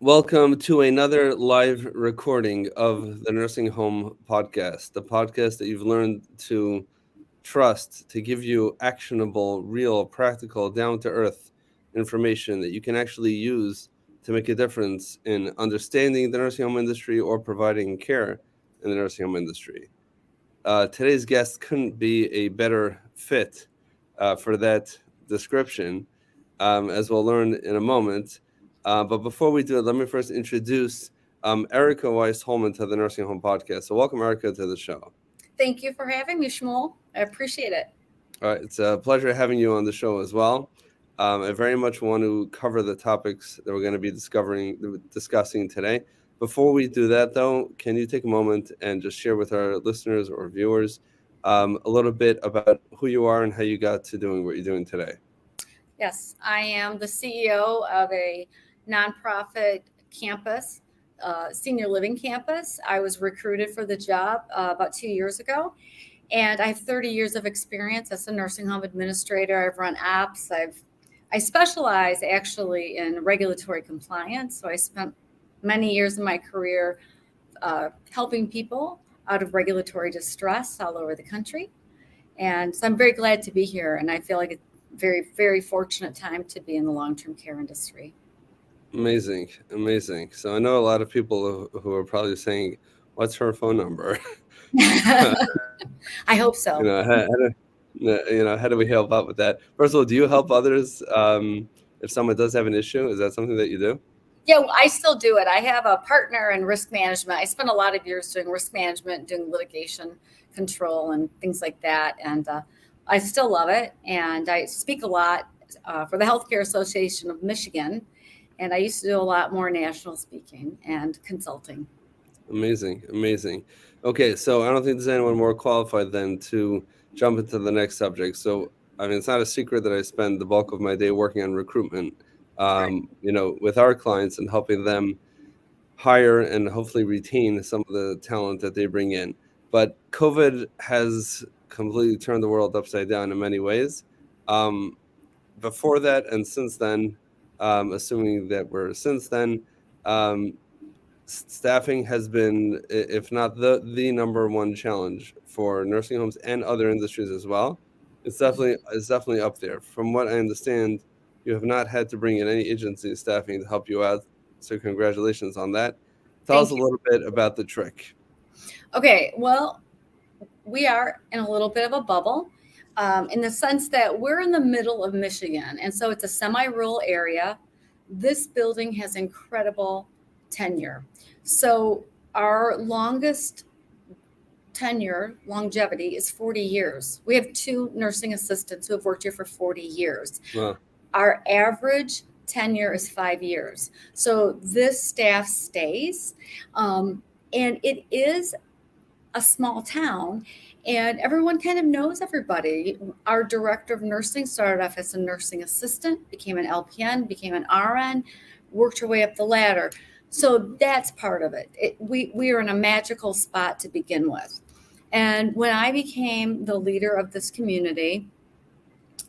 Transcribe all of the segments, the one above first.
Welcome to another live recording of the Nursing Home Podcast, the podcast that you've learned to trust to give you actionable, real, practical, down to earth information that you can actually use to make a difference in understanding the nursing home industry or providing care in the nursing home industry. Today's guest couldn't be a better fit for that description, as we'll learn in a moment. But before we do it, let me first introduce Erica Coleman to the Nursing Home Podcast. So welcome, Erica, to the show. Thank you for having me, Shmuel. I appreciate it. All right, it's a pleasure having you on the show as well. I very much want to cover the topics that we're going to be discussing today. Before we do that, though, can you take a moment and just share with our listeners or viewers a little bit about who you are and how you got to doing what you're doing today? Yes, I am the CEO of a nonprofit campus, senior living campus. I was recruited for the job about 2 years ago, and I have 30 years of experience as a nursing home administrator. I've run ops. I specialize actually in regulatory compliance. So I spent many years in my career helping people out of regulatory distress all over the country. And so I'm very glad to be here, and I feel like it's very, very fortunate time to be in the long-term care industry. Amazing. So I know a lot of people who are probably saying, "What's her phone number?" I hope so. How do we help out with that? First of all, do you help others if someone does have an issue? Is that something that you do? Yeah, I still do it. I have a partner in risk management. I spent a lot of years doing risk management, doing litigation control and things like that. And I still love it. And I speak a lot for the Healthcare Association of Michigan. And I used to do a lot more national speaking and consulting. Amazing. Okay, so I don't think there's anyone more qualified than to jump into the next subject. So, I mean, it's not a secret that I spend the bulk of my day working on recruitment, with our clients and helping them hire and hopefully retain some of the talent that they bring in. But COVID has completely turned the world upside down in many ways. Before that and since then, assuming that we're since then, staffing has been, if not the number one challenge for nursing homes and other industries as well. It's definitely up there. From what I understand, you have not had to bring in any agency staffing to help you out. So congratulations on that. Tell us a little bit about the trick. Okay, well, we are in a little bit of a bubble in the sense that we're in the middle of Michigan. And so it's a semi-rural area. This building has incredible tenure. So our longest longevity is 40 years. We have 2 nursing assistants who have worked here for 40 years. Wow. Our average tenure is 5 years. So this staff stays. And it is a small town, and everyone kind of knows everybody. Our director of nursing started off as a nursing assistant, became an LPN, became an RN, worked her way up the ladder. So that's part of it. We are in a magical spot to begin with. And when I became the leader of this community,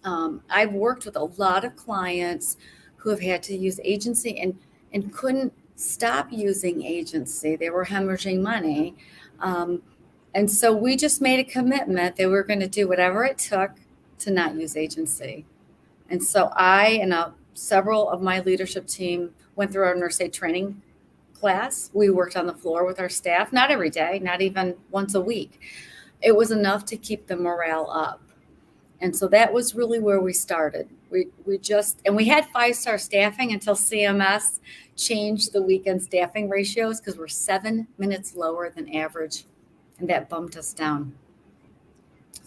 I've worked with a lot of clients who have had to use agency and couldn't stop using agency. They were hemorrhaging money. And so we just made a commitment that we were going to do whatever it took to not use agency. And so I and several of my leadership team went through our nurse aid training class. We worked on the floor with our staff, not every day, not even once a week. It was enough to keep the morale up. And so that was really where we started. We had 5-star staffing until CMS changed the weekend staffing ratios because we're 7 minutes lower than average. And that bumped us down.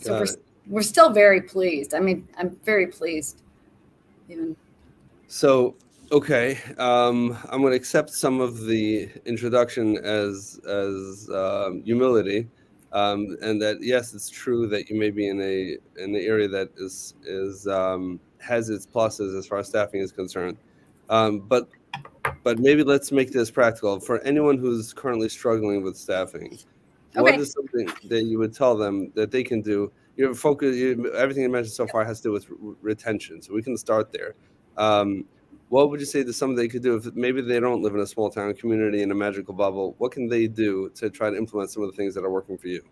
So we're still very pleased. I mean, I'm very pleased. Even. So, okay, I'm going to accept some of the introduction as humility, and that yes, it's true that you may be in an area that is has its pluses as far as staffing is concerned, but maybe let's make this practical for anyone who's currently struggling with staffing. What is something that you would tell them that they can do? Your focus, everything you mentioned so far has to do with retention, so we can start there. what would you say to somebody they could do if maybe they don't live in a small town community in a magical bubble? What can they do to try to implement some of the things that are working for you?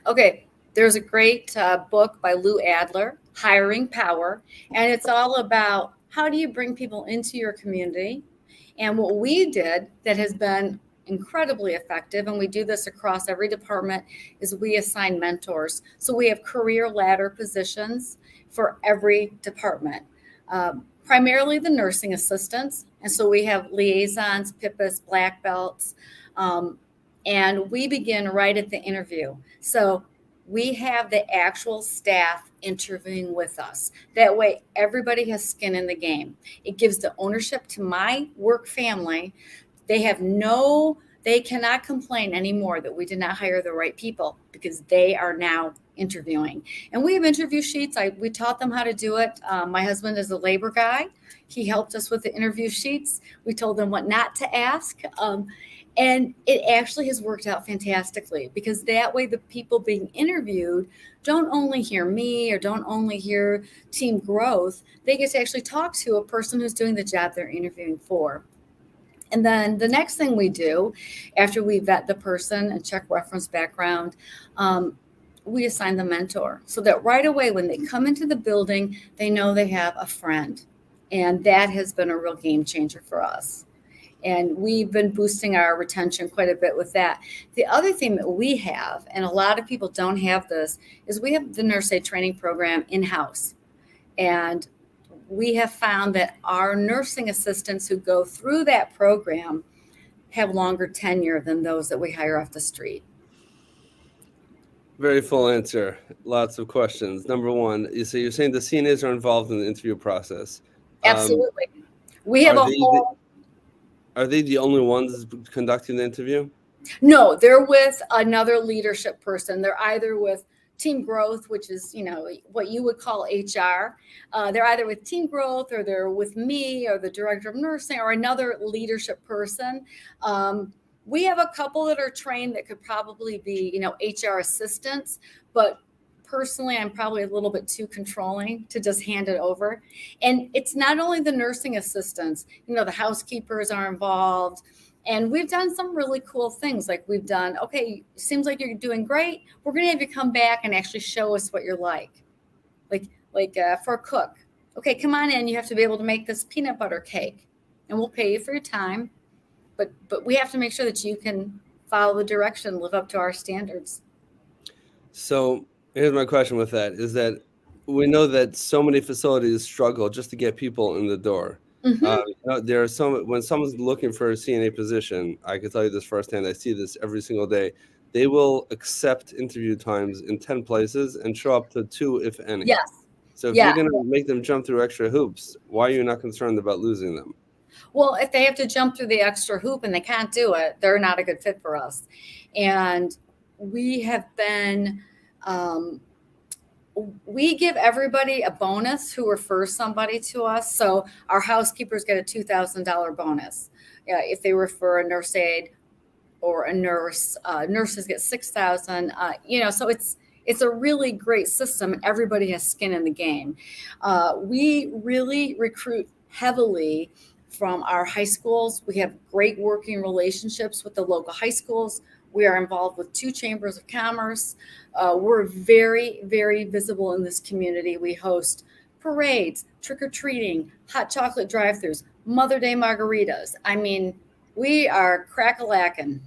Okay, there's a great book by Lou Adler, Hiring Power, and it's all about how do you bring people into your community. And what we did that has been incredibly effective, and we do this across every department, is we assign mentors. So we have career ladder positions for every department, primarily the nursing assistants. And so we have liaisons, PIPAs, black belts, um, and we begin right at the interview. So we have the actual staff interviewing with us. That way, everybody has skin in the game. It gives the ownership to my work family. They cannot complain anymore that we did not hire the right people because they are now interviewing. And we have interview sheets. We taught them how to do it. My husband is a labor guy. He helped us with the interview sheets. We told them what not to ask. And it actually has worked out fantastically because that way the people being interviewed don't only hear me or don't only hear team growth. They get to actually talk to a person who's doing the job they're interviewing for. And then the next thing we do after we vet the person and check reference background, we assign the mentor so that right away when they come into the building, they know they have a friend. And that has been a real game changer for us. And we've been boosting our retention quite a bit with that. The other thing that we have, and a lot of people don't have this, is we have the nurse aid training program in-house. And we have found that our nursing assistants who go through that program have longer tenure than those that we hire off the street. Very full answer. Lots of questions. Number one, so you're saying the CNAs are involved in the interview process. Absolutely. We have Are a they whole. are they the only ones conducting the interview? No, they're with another leadership person. They're either with team growth, which is, what you would call HR. They're either with team growth or they're with me or the director of nursing or another leadership person. We have a couple that are trained that could probably be, HR assistants, but personally, I'm probably a little bit too controlling to just hand it over. And it's not only the nursing assistants, the housekeepers are involved. And we've done some really cool things. Like we've done, okay, seems like you're doing great. We're going to have you come back and actually show us what you're like. Like for a cook. Okay, come on in. You have to be able to make this peanut butter cake. And we'll pay you for your time. But we have to make sure that you can follow the direction, live up to our standards. So here's my question with that, is that we know that so many facilities struggle just to get people in the door. Mm-hmm. There are when someone's looking for a CNA position, I can tell you this firsthand, I see this every single day. They will accept interview times in 10 places and show up to 2, if any. Yes. So if Yeah. you're going to make them jump through extra hoops, why are you not concerned about losing them? Well, if they have to jump through the extra hoop and they can't do it, they're not a good fit for us. And we have been, we give everybody a bonus who refers somebody to us. So our housekeepers get a $2,000 bonus if they refer a nurse aide or a nurse. Nurses get $6,000. So it's a really great system, and everybody has skin in the game. We really recruit heavily from our high schools. We have great working relationships with the local high schools. We are involved with 2 chambers of commerce. We're very, very visible in this community. We host parades, trick-or-treating, hot chocolate drive-thrus, Mother Day margaritas. I mean, we are crack-a-lackin'.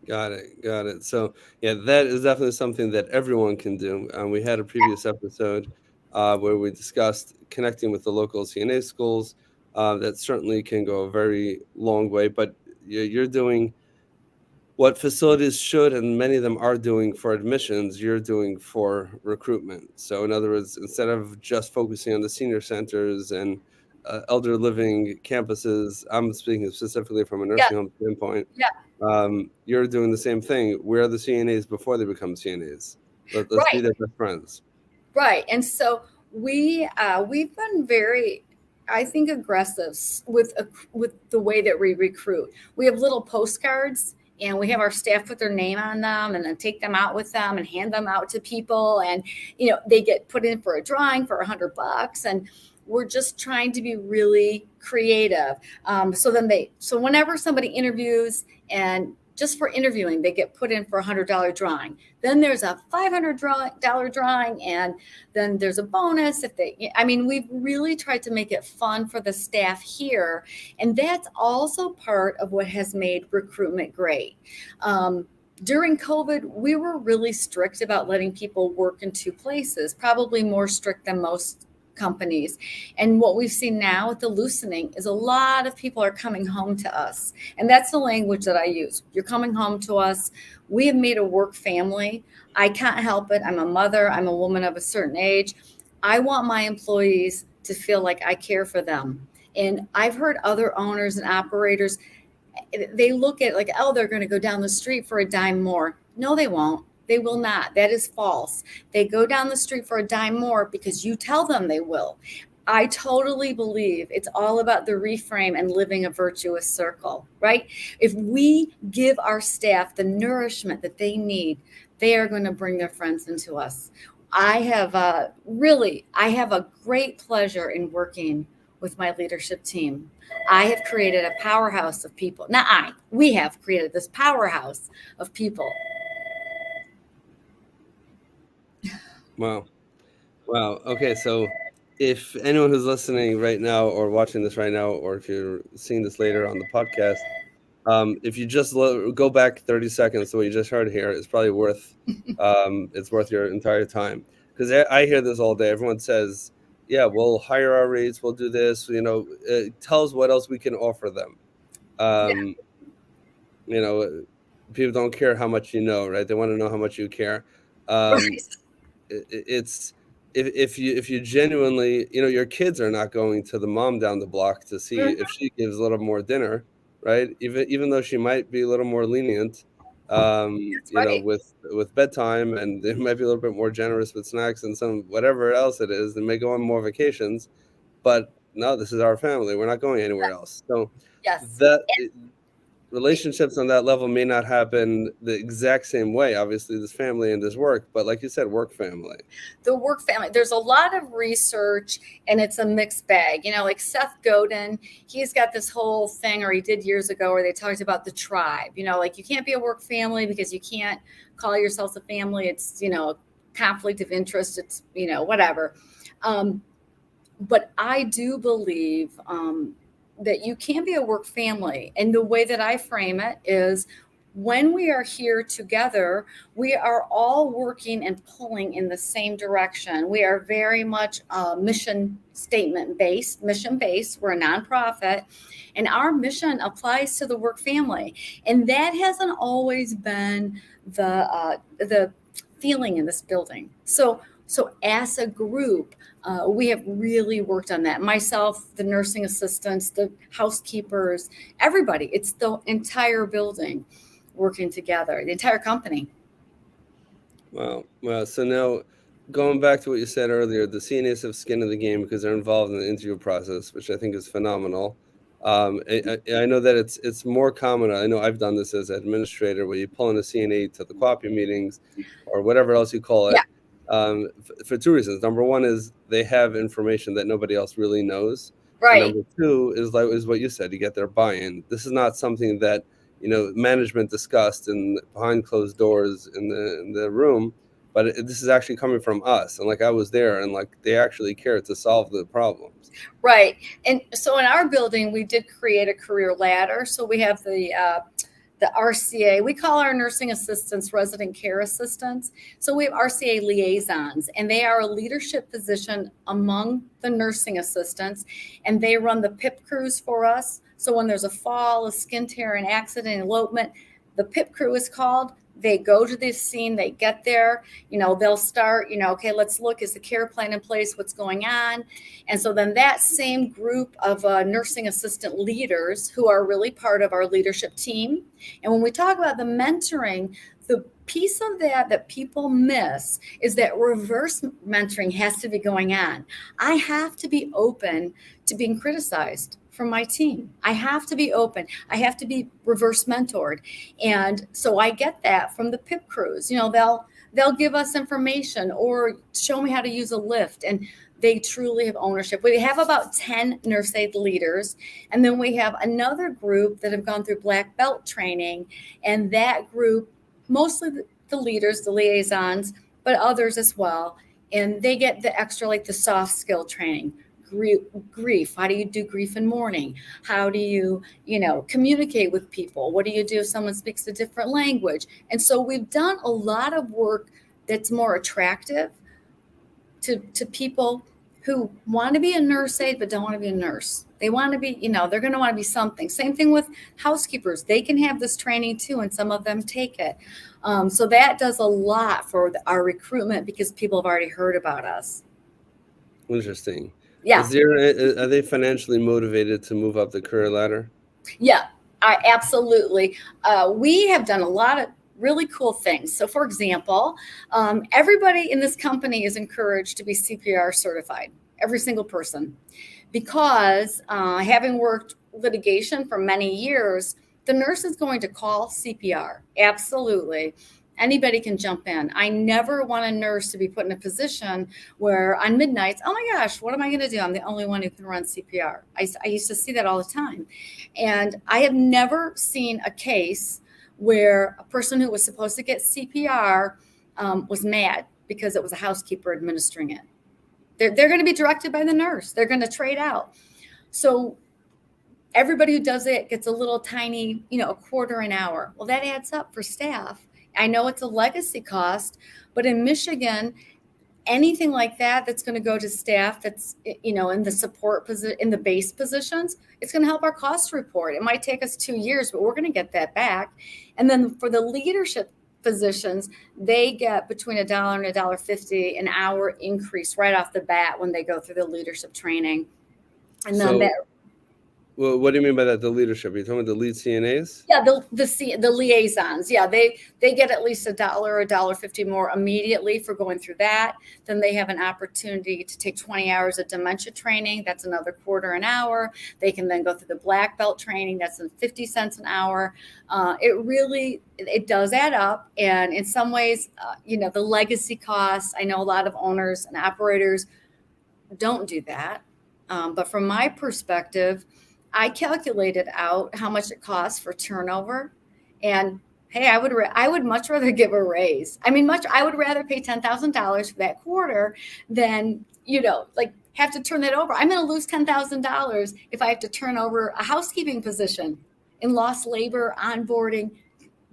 Got it. So yeah, that is definitely something that everyone can do. We had a previous episode where we discussed connecting with the local CNA schools. That certainly can go a very long way, but you're doing what facilities should, and many of them are doing for admissions, you're doing for recruitment. So in other words, instead of just focusing on the senior centers and elder living campuses, I'm speaking specifically from a Yeah, nursing home standpoint, yeah, you're doing the same thing. Where are the CNAs before they become CNAs? Let's be right, their best friends. right. And so we've been very, I think, aggressive with the way that we recruit. We have little postcards, and we have our staff put their name on them and then take them out with them and hand them out to people. And, they get put in for a drawing for $100. And we're just trying to be really creative. So whenever somebody interviews, and just for interviewing, they get put in for $100 drawing. Then there's a $500 drawing, and then there's a bonus if they. I mean, we've really tried to make it fun for the staff here, and that's also part of what has made recruitment great. During COVID, we were really strict about letting people work in two places, probably more strict than most companies. And what we've seen now with the loosening is a lot of people are coming home to us. And that's the language that I use. You're coming home to us. We have made a work family. I can't help it. I'm a mother. I'm a woman of a certain age. I want my employees to feel like I care for them. And I've heard other owners and operators, they look at like, oh, they're going to go down the street for a dime more. No, they won't. They will not. That is false. They go down the street for a dime more because you tell them they will. I totally believe it's all about the reframe and living a virtuous circle, right? If we give our staff the nourishment that they need, they are going to bring their friends into us. I have a great pleasure in working with my leadership team. I have created a powerhouse of people. We have created this powerhouse of people. Wow. Wow. Okay. So if anyone who's listening right now or watching this right now, or if you're seeing this later on the podcast, if you just go back 30 seconds to what you just heard here, it's probably worth it's worth your entire time. Because I hear this all day. Everyone says, yeah, we'll hire our rates, we'll do this, tell us what else we can offer them. People don't care how much you know, right? They want to know how much you care. Right. It's if you genuinely, your kids are not going to the mom down the block to see if she gives a little more dinner, right? Even though she might be a little more lenient, Right. with bedtime, and they might be a little bit more generous with snacks and some whatever else it is. They may go on more vacations, but no, this is our family. We're not going anywhere else. So Yes. that relationships on that level may not happen the exact same way. Obviously, this family and this work, but like you said, work family. The work family, there's a lot of research, and it's a mixed bag. Like Seth Godin, he's got this whole thing, or he did years ago, where they talked about the tribe. Like you can't be a work family because you can't call yourselves a family. It's, a conflict of interest. It's, whatever. But I do believe that you can be a work family. And the way that I frame it is, when we are here together, we are all working and pulling in the same direction. We are very much mission based. We're a nonprofit, and our mission applies to the work family. And that hasn't always been the feeling in this building. So as a group, we have really worked on that. Myself, the nursing assistants, the housekeepers, everybody. It's the entire building working together, the entire company. Wow. Well, so now going back to what you said earlier, the CNAs have skin in the game because they're involved in the interview process, which I think is phenomenal. I know that it's more common. I know I've done this as an administrator, where you pull in a CNA to the coffee meetings or whatever else you call it. Yeah. For two reasons. Number one is they have information that nobody else really knows. Right. And number two is what you said, you get their buy-in. This is not something that management discussed and behind closed doors in the room, but this is actually coming from us. And like, I was there, and like, they actually care to solve the problems. Right. And so in our building, we did create a career ladder. So we have the RCA. We call our nursing assistants resident care assistants. So we have RCA liaisons, and they are a leadership position among the nursing assistants, and they run the PIP crews for us. So when there's a fall, a skin tear, an accident, elopement, the PIP crew is called. They go to this scene, they get there, they'll start, okay, let's look, is the care plan in place? What's going on? And so then that same group of nursing assistant leaders, who are really part of our leadership team. And when we talk about the mentoring, the piece of that people miss is that reverse mentoring has to be going on. I have to be open to being criticized from my team. I have to be open. I have to be reverse mentored. And so I get that from the PIP crews. They'll give us information or show me how to use a lift. And they truly have ownership. We have about 10 nurse aid leaders, and then we have another group that have gone through black belt training, and that group, mostly the leaders, the liaisons, but others as well, and they get the extra, like the soft skill training. Grief, how do you do grief and mourning? How do you, communicate with people? What do you do if someone speaks a different language? And so we've done a lot of work that's more attractive to people who want to be a nurse aide but don't want to be a nurse. They want to be, they're going to want to be something. Same thing with housekeepers. They can have this training too, and some of them take it. So that does a lot for our recruitment because people have already heard about us. Interesting. Yeah. Are they financially motivated to move up the career ladder? Yeah, absolutely. We have done a lot of really cool things. So, for example, everybody in this company is encouraged to be CPR certified, every single person, because having worked litigation for many years, the nurse is going to call CPR. Absolutely. Anybody can jump in. I never want a nurse to be put in a position where on midnights, oh my gosh, what am I going to do? I'm the only one who can run CPR. I used to see that all the time. And I have never seen a case where a person who was supposed to get CPR was mad because it was a housekeeper administering it. They're going to be directed by the nurse. They're going to trade out. So everybody who does it gets a little tiny, a quarter an hour. Well, that adds up for staff. I know it's a legacy cost, but in Michigan, anything like that's going to go to staff that's, in the support position, in the base positions, it's going to help our cost report. It might take us 2 years, but we're going to get that back. And then for the leadership positions, they get between $1 and $1.50 an hour increase right off the bat when they go through the leadership training. And then well, what do you mean by that? The leadership? Are you talking about the lead CNAs? Yeah, the liaisons. Yeah, they get at least $1 or $1.50 more immediately for going through that. Then they have an opportunity to take 20 hours of dementia training. That's another quarter an hour. They can then go through the black belt training. That's 50 cents an hour. It does add up. And in some ways, the legacy costs. I know a lot of owners and operators don't do that. But from my perspective, I calculated out how much it costs for turnover, and hey, I would much rather give a raise. I would rather pay $10,000 for that quarter than have to turn that over. I'm going to lose $10,000 if I have to turn over a housekeeping position in lost labor, onboarding,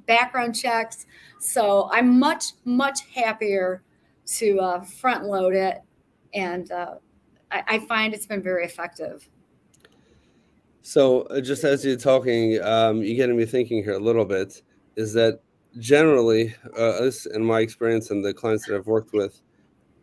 background checks. So I'm much happier to front load it, and I find it's been very effective. So just as you're talking, you're getting me thinking here a little bit, is that generally, at least in my experience and the clients that I've worked with,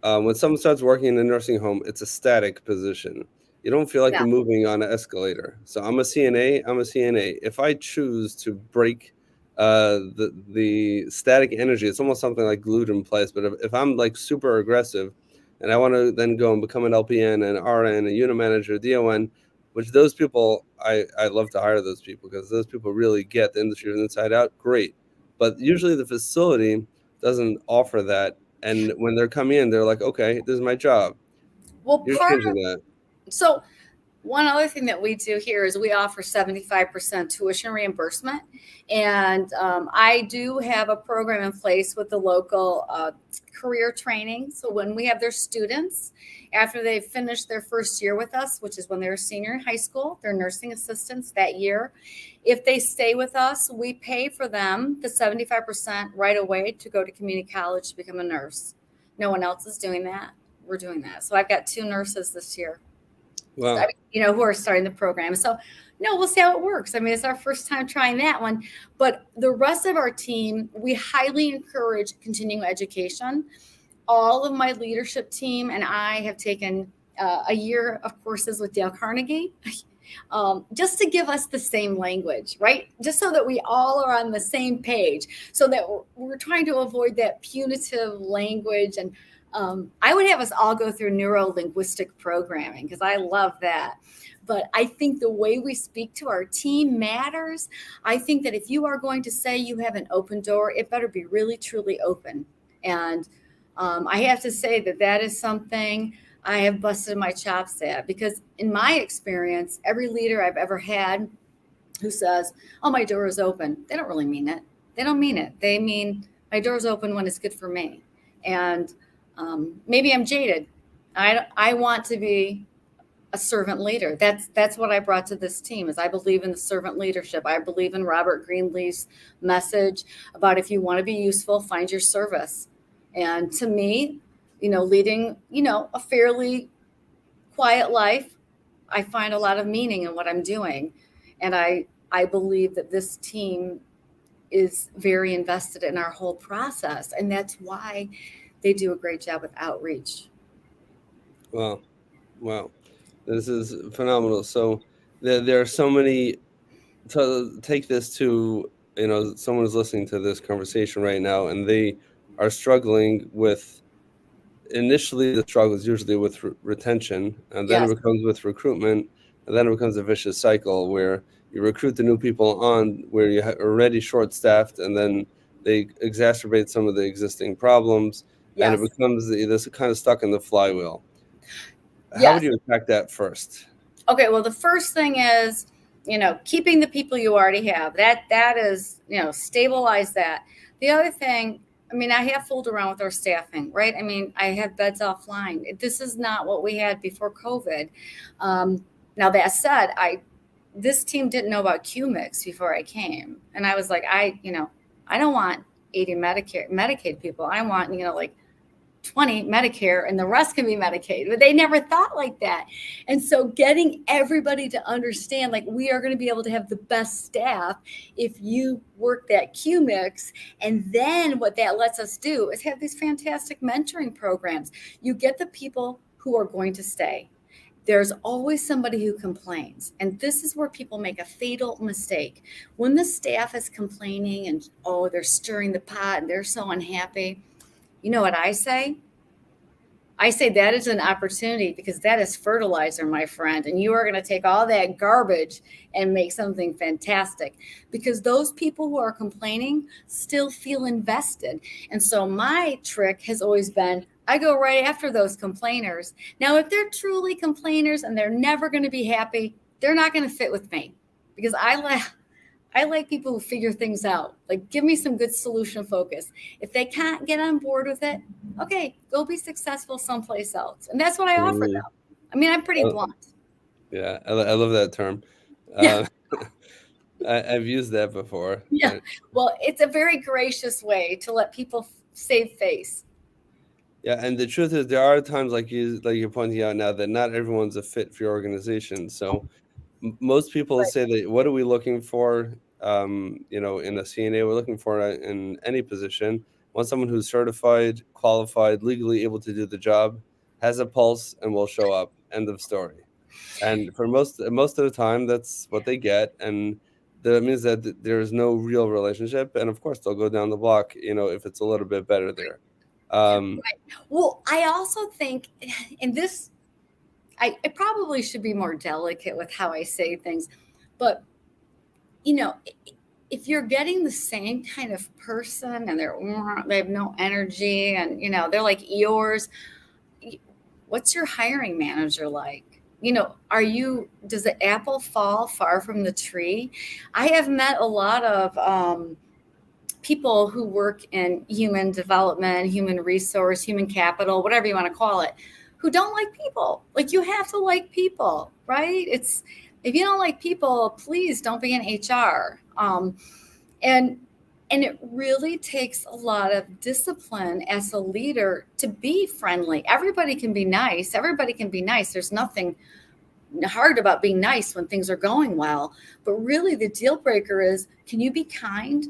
when someone starts working in a nursing home, it's a static position. You don't feel like you're moving on an escalator. So I'm a CNA. If I choose to break the static energy, it's almost something like glued in place. But if I'm like super aggressive and I want to then go and become an LPN, an RN, a unit manager, DON, which those people, I love to hire those people because those people really get the industry from the inside out. Great. But usually the facility doesn't offer that. And when they're coming in, they're like, okay, this is my job. Well, You're changing that. So one other thing that we do here is we offer 75% tuition reimbursement. And I do have a program in place with the local career training. So when we have their students, after they've finished their first year with us, which is when they're a senior in high school, they're nursing assistants that year. If they stay with us, we pay for them the 75% right away to go to community college to become a nurse. No one else is doing that. We're doing that. So I've got 2 nurses this year. Wow. Who are starting the program. So, we'll see how it works. It's our first time trying that one. But the rest of our team, we highly encourage continuing education. All of my leadership team and I have taken a year of courses with Dale Carnegie, just to give us the same language, right? Just so that we all are on the same page, so that we're trying to avoid that punitive language. And I would have us all go through neuro-linguistic programming because I love that. But I think the way we speak to our team matters. I think that if you are going to say you have an open door, it better be really, truly open. And I have to say that is something I have busted my chops at, because in my experience, every leader I've ever had who says, "Oh, my door is open," they don't really mean it. They don't mean it. They mean my door is open when it's good for me. And maybe I'm jaded. I want to be a servant leader. That's what I brought to this team. Is I believe in the servant leadership. I believe in Robert Greenleaf's message about, if you want to be useful, find your service. And to me, leading, a fairly quiet life, I find a lot of meaning in what I'm doing. And I believe that this team is very invested in our whole process. And that's why they do a great job with outreach. Wow. Wow. This is phenomenal. So there are so many, to take this to, someone is listening to this conversation right now and they are struggling with, initially the struggle is usually with retention, and then it Yes, becomes with recruitment, and then it becomes a vicious cycle where you recruit the new people on where you are already short staffed, and then they exacerbate some of the existing problems, and it yes, becomes this kind of stuck in the flywheel. How would yes. you attack that first? Okay, well, the first thing is, keeping the people you already have. That is, stabilize that. The other thing, I mean, I have fooled around with our staffing, right? I mean, I have beds offline. This is not what we had before COVID. Now that said, this team didn't know about QMix before I came, and I was like, I don't want 80 Medicaid people. I want, like 20 Medicare and the rest can be Medicaid. But they never thought like that. And so getting everybody to understand, like, we are going to be able to have the best staff if you work that Q mix. And then what that lets us do is have these fantastic mentoring programs. You get the people who are going to stay. There's always somebody who complains. And this is where people make a fatal mistake. When the staff is complaining and, oh, they're stirring the pot and they're so unhappy, you know what I say? I say that is an opportunity, because that is fertilizer, my friend. And you are going to take all that garbage and make something fantastic, because those people who are complaining still feel invested. And so my trick has always been, I go right after those complainers. Now, if they're truly complainers and they're never going to be happy, they're not going to fit with me, because I like people who figure things out. Like, give me some good solution focus. If they can't get on board with it, okay, go be successful someplace else. And that's what I offer Mhm. them. I mean, I'm pretty Uh, blunt. yeah, I love that term. Yeah. uh, I've used that before. Yeah. Well, it's a very gracious way to let people save face. Yeah, and the truth is, there are times like you're pointing out now that not everyone's a fit for your organization. So most people Right. say that, what are we looking for? In a CNA, we're looking for in any position. Want someone who's certified, qualified, legally able to do the job, has a pulse, and will show up. End of story. And for most of the time, that's what they get, and that means that there's no real relationship. And of course, they'll go down the block, if it's a little bit better there. Um, Right. Well, I also think, and this, I probably should be more delicate with how I say things, but you know, if you're getting the same kind of person and they have no energy and they're like Eeyores, what's your hiring manager like? Are you, does the apple fall far from the tree? I have met a lot of people who work in human development, human resource, human capital, whatever you want to call it, who don't like people. Like, you have to like people, right? It's, if you don't like people, please don't be in HR. And and it really takes a lot of discipline as a leader to be friendly. Everybody can be nice. Everybody can be nice. There's nothing hard about being nice when things are going well. But really, the deal breaker is, can you be kind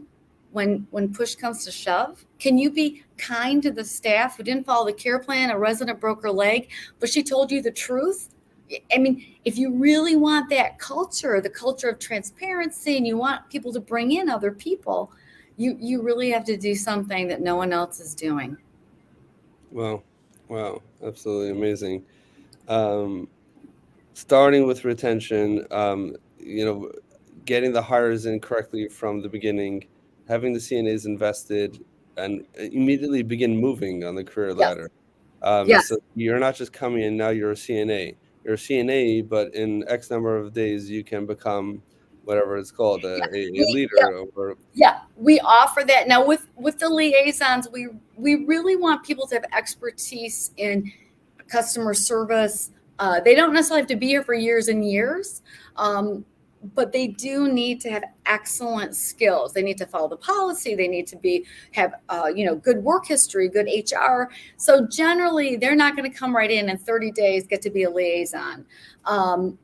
when push comes to shove? Can you be kind to the staff who didn't follow the care plan? A resident broke her leg, but she told you the truth. I mean, if you really want that culture, the culture of transparency, and you want people to bring in other people, you really have to do something that no one else is doing. wow, wow, absolutely amazing. Um, Starting with retention, getting the hires in correctly from the beginning, having the CNAs invested, and immediately begin moving on the career Yes. ladder. Yes. So you're not just coming in now. You're a CNA. You're a CNA, but in X number of days, you can become whatever it's called, Yeah. a Yeah. leader or Yeah, we offer that now with the liaisons. We really want people to have expertise in customer service. They don't necessarily have to be here for years and years, um, but they do need to have excellent skills. They need to follow the policy. They need to be have good work history, good HR. So generally, they're not going to come right in 30 days get to be a liaison. Um,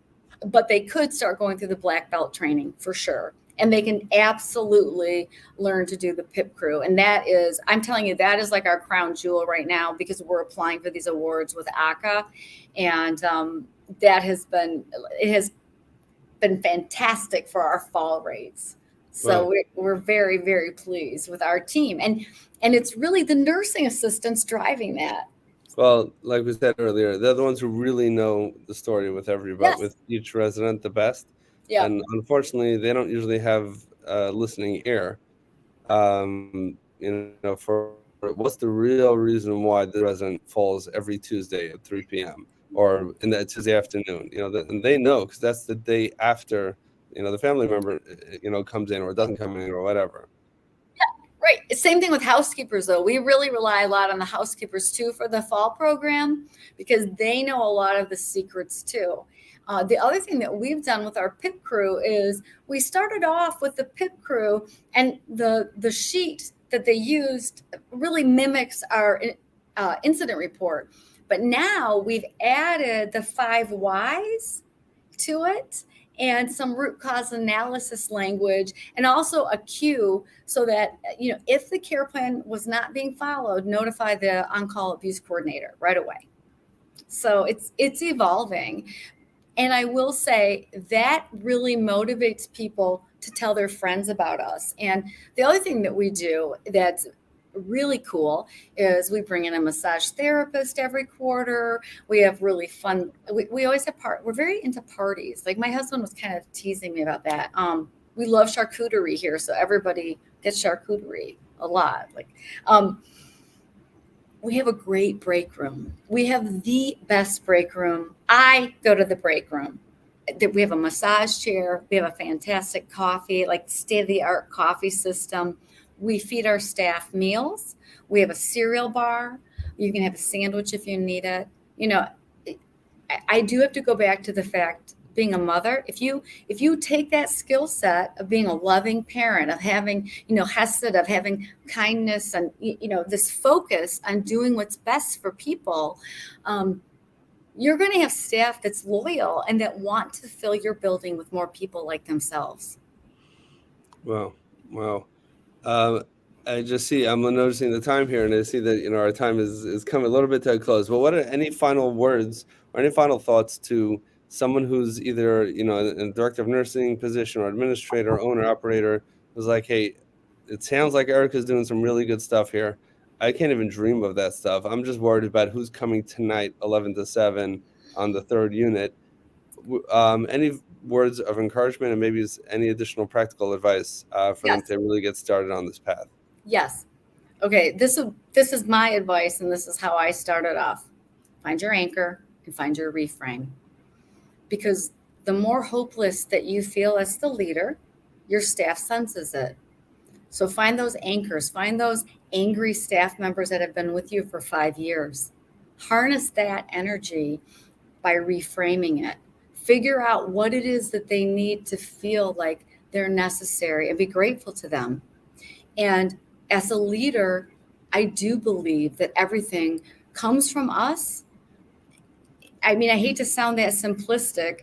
but they could start going through the black belt training for sure. And they can absolutely learn to do the PIP crew. And that is, I'm telling you, that is like our crown jewel right now because we're applying for these awards with ACA. And that has been, it has been fantastic for our fall rates. So well, we're very, very pleased with our team. And it's really the nursing assistants driving that. well, like we said earlier, they're the ones who really know the story with everybody, Yes. with each resident the best. Yeah. And unfortunately, they don't usually have listening ear. For what's the real reason why this resident falls every Tuesday at 3 p.m. or in that Tuesday afternoon. And they know because that's the day after the family member comes in or doesn't come in or whatever. Right. Same thing with housekeepers, though. We really rely a lot on the housekeepers too for the fall program because they know a lot of the secrets too. The other thing that we've done with our PIP crew is we started off with the PIP crew, and the sheet that they used really mimics our incident report. But now we've added the 5 whys to it and some root cause analysis language and also a cue so that if the care plan was not being followed, notify the on-call abuse coordinator right away. So it's evolving. And I will say that really motivates people to tell their friends about us. And the other thing that we do that's really cool is we bring in a massage therapist every quarter. We have really fun. We always have we're very into parties. Like my husband was kind of teasing me about that. We love charcuterie here, so everybody gets charcuterie a lot. We have a great break room. We have the best break room. I go to the break room. We have a massage chair. We have a fantastic coffee, like state of the art coffee system. We feed our staff meals. We have a cereal bar. You can have a sandwich if you need it. I do have to go back to the fact being a mother. If you take that skill set of being a loving parent, of having hesed, of having kindness, and this focus on doing what's best for people, you're going to have staff that's loyal and that want to fill your building with more people like themselves. Wow, wow. Um, I just see I'm noticing the time here, and I see that our time is coming a little bit to a close. But what are any final words or any final thoughts to someone who's either in a director of nursing position or administrator, owner, operator, who's like, hey, it sounds like Erica's doing some really good stuff here. I can't even dream of that stuff. I'm just worried about who's coming tonight, 11 to 7, on the third unit. Any words of encouragement and maybe any additional practical advice for them Yes. to really get started on this path? Yes. Okay. This is my advice, and this is how I started off. Find your anchor and find your reframe. Because the more hopeless that you feel as the leader, your staff senses it. So find those anchors, find those angry staff members that have been with you for 5 years. Harness that energy by reframing it. Figure out what it is that they need to feel like they're necessary and be grateful to them. And as a leader, I do believe that everything comes from us. I mean, I hate to sound that simplistic,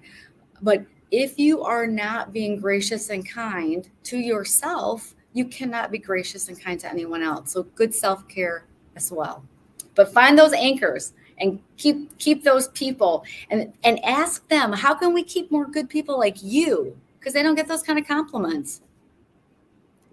but if you are not being gracious and kind to yourself, you cannot be gracious and kind to anyone else. So good self-care as well. But find those anchors and keep those people and ask them, how can we keep more good people like you? Because they don't get those kind of compliments.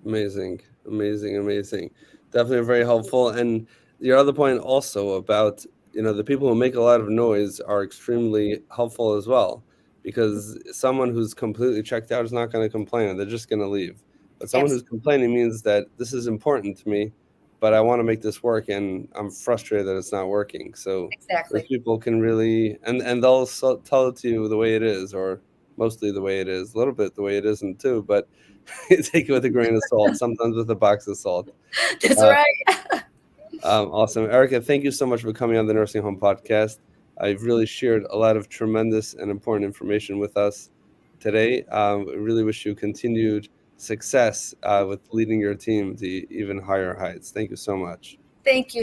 Amazing, amazing, amazing. Definitely very helpful. And your other point also about the people who make a lot of noise are extremely helpful as well, because someone who's completely checked out is not going to complain. They're just going to leave. But someone who's Absolutely. complaining means that this is important to me. but I want to make this work, and I'm frustrated that it's not working. So those Exactly. people can really, and they'll tell it to you the way it is, or mostly the way it is, a little bit the way it isn't too, but take it with a grain of salt, sometimes with a box of salt. That's Uh, right. awesome. Erica, thank you so much for coming on the Nursing Home Podcast. I've really shared a lot of tremendous and important information with us today. I really wish you continued success with leading your team to even higher heights. Thank you so much. Thank you